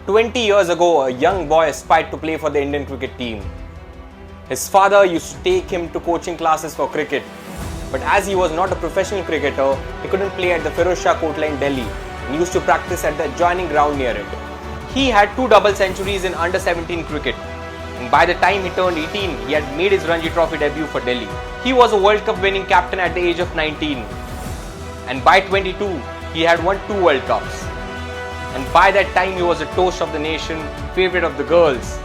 20 years ago, a young boy aspired to play for the Indian cricket team. His father used to take him to coaching classes for cricket. But as he was not a professional cricketer, he couldn't play at the Firozshah Kotla in Delhi and used to practice at the adjoining ground near it. He had 2 double centuries in under-17 cricket. And by the time he turned 18, he had made his Ranji Trophy debut for Delhi. He was a World Cup winning captain at the age of 19. And by 22, he had won 2 World Cups. And by that time, he was a toast of the nation, favourite of the girls,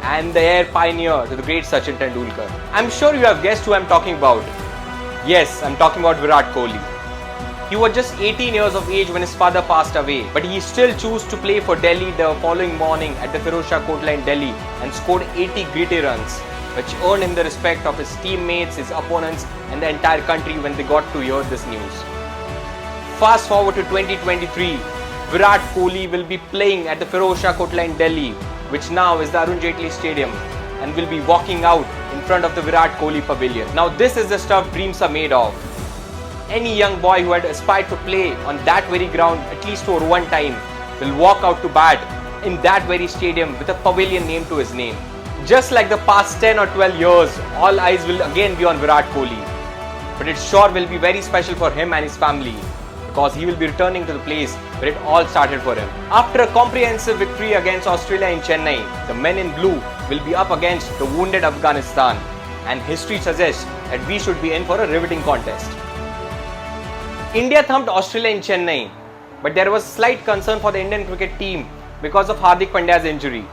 and the heir pioneer to the great Sachin Tendulkar. I'm sure you have guessed who I'm talking about. Yes, I'm talking about Virat Kohli. He was just 18 years of age when his father passed away, but he still chose to play for Delhi the following morning at the Firozshah Kotla in Delhi and scored 80 gritty runs, which earned him the respect of his teammates, his opponents, and the entire country when they got to hear this news. Fast forward to 2023, Virat Kohli will be playing at the Firozshah Kotla in Delhi, which now is the Arun Jaitley Stadium, and will be walking out in front of the Virat Kohli pavilion. Now this is the stuff dreams are made of. Any young boy who had aspired to play on that very ground at least for one time will walk out to bat in that very stadium with a pavilion named to his name. Just like the past 10 or 12 years, all eyes will again be on Virat Kohli. But it sure will be very special for him and his family, because he will be returning to the place where it all started for him. After a comprehensive victory against Australia in Chennai, the men in blue will be up against the wounded Afghanistan, and history suggests that we should be in for a riveting contest. India thumped Australia in Chennai, but there was slight concern for the Indian cricket team because of Hardik Pandya's injury.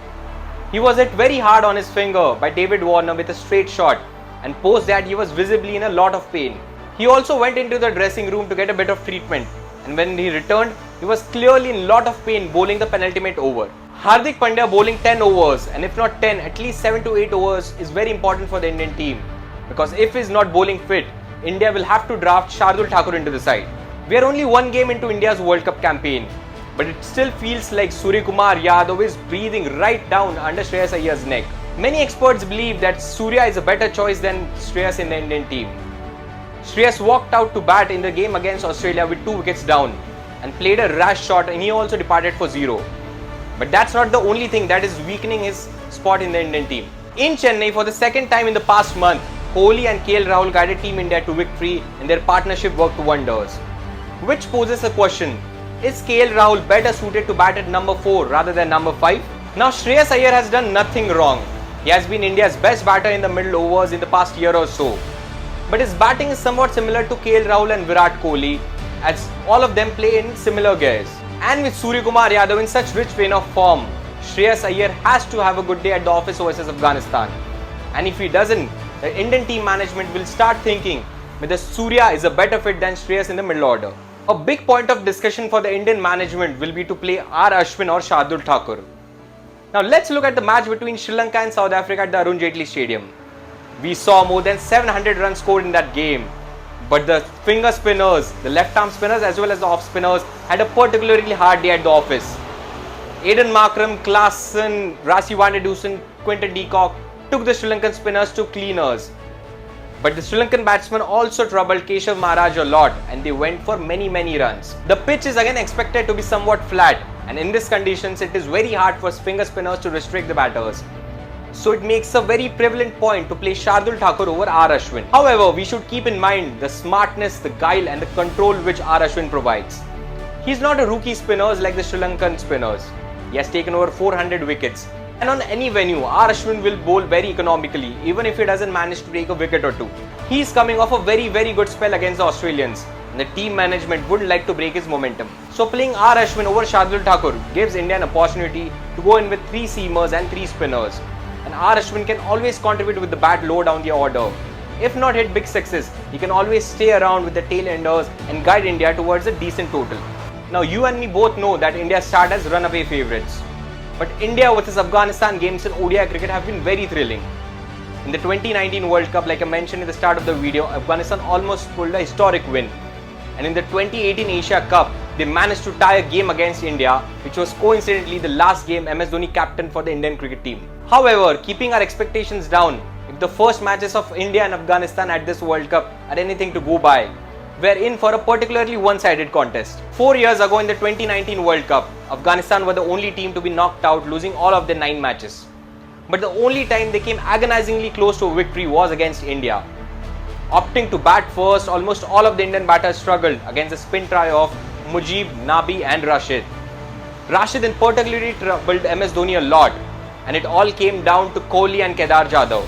He was hit very hard on his finger by David Warner with a straight shot, and post that he was visibly in a lot of pain. He also went into the dressing room to get a bit of treatment, and when he returned, he was clearly in a lot of pain bowling the penultimate over. Hardik Pandya bowling 10 overs, and if not 10, at least 7 to 8 overs is very important for the Indian team, because if he is not bowling fit, India will have to draft Shardul Thakur into the side. We are only one game into India's World Cup campaign, but it still feels like Suryakumar Yadav is breathing right down under Shreyas Iyer's neck. Many experts believe that Surya is a better choice than Shreyas in the Indian team. Shreyas walked out to bat in the game against Australia with 2 wickets down and played a rash shot, and he also departed for 0. But that's not the only thing that is weakening his spot in the Indian team. In Chennai, for the second time in the past month, Kohli and Rahul guided Team India to victory, and their partnership worked wonders. Which poses a question, is Rahul better suited to bat at number 4 rather than number 5? Now Shreyas Iyer has done nothing wrong. He has been India's best batter in the middle overs in the past year or so. But his batting is somewhat similar to Rahul and Virat Kohli, as all of them play in similar gears. And with Suryakumar Yadav in such rich vein of form, Shreyas Iyer has to have a good day at the office versus Afghanistan. And if he doesn't, the Indian team management will start thinking whether Surya is a better fit than Shreyas in the middle order. A big point of discussion for the Indian management will be to play Ashwin or Shardul Thakur. Now let's look at the match between Sri Lanka and South Africa at the Arun Jaitley Stadium. We saw more than 700 runs scored in that game, but the finger spinners, the left arm spinners as well as the off spinners had a particularly hard day at the office. Aiden Markram, Klaasen, Rassie van der Dusen, Quinton de Kock took the Sri Lankan spinners to cleaners. But the Sri Lankan batsmen also troubled Keshav Maharaj a lot, and they went for many runs. The pitch is again expected to be somewhat flat, and in these conditions it is very hard for finger spinners to restrict the batters. So it makes a very prevalent point to play Shardul Thakur over Ashwin. However, we should keep in mind the smartness, the guile and the control which Ashwin provides. He is not a rookie spinner like the Sri Lankan spinners. He has taken over 400 wickets. And on any venue, Ashwin will bowl very economically, even if he doesn't manage to take a wicket or 2. He is coming off a very good spell against the Australians, and the team management would like to break his momentum. So playing Ashwin over Shardul Thakur gives India an opportunity to go in with 3 seamers and 3 spinners. And Ashwin can always contribute with the bat low down the order. If not hit big sixes, he can always stay around with the tail enders and guide India towards a decent total. Now you and me both know that India start as runaway favourites. But India versus Afghanistan games in ODI cricket have been very thrilling. In the 2019 World Cup, like I mentioned in the start of the video, Afghanistan almost pulled a historic win. And in the 2018 Asia Cup, they managed to tie a game against India, which was coincidentally the last game MS Dhoni captained for the Indian cricket team. However, keeping our expectations down, if the first matches of India and Afghanistan at this World Cup are anything to go by, were in for a particularly one-sided contest. 4 years ago in the 2019 World Cup, Afghanistan were the only team to be knocked out, losing all of their 9 matches. But the only time they came agonizingly close to a victory was against India. Opting to bat first, almost all of the Indian batters struggled against the spin trio of Mujib, Nabi and Rashid. Rashid in particularly troubled MS Dhoni a lot, and it all came down to Kohli and Kedar Jadhav.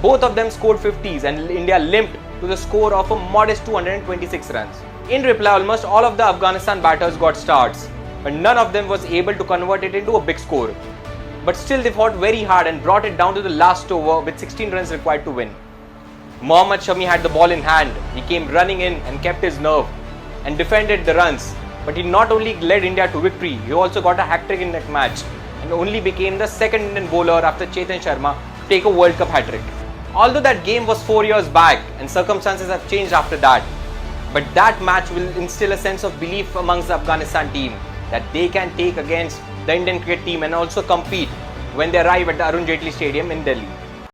Both of them scored 50s and India limped to the score of a modest 226 runs. In reply, almost all of the Afghanistan batters got starts, but none of them was able to convert it into a big score. But still they fought very hard and brought it down to the last over with 16 runs required to win. Mohammed had the ball in hand. He came running in and kept his nerve and defended the runs. But he not only led India to victory, he also got a hat-trick in that match and only became the second Indian bowler after Sharma to take a World Cup hat-trick. Although that game was 4 years back and circumstances have changed after that, but that match will instill a sense of belief amongst the Afghanistan team that they can take against the Indian cricket team and also compete when they arrive at the Arun Jaitley Stadium in Delhi.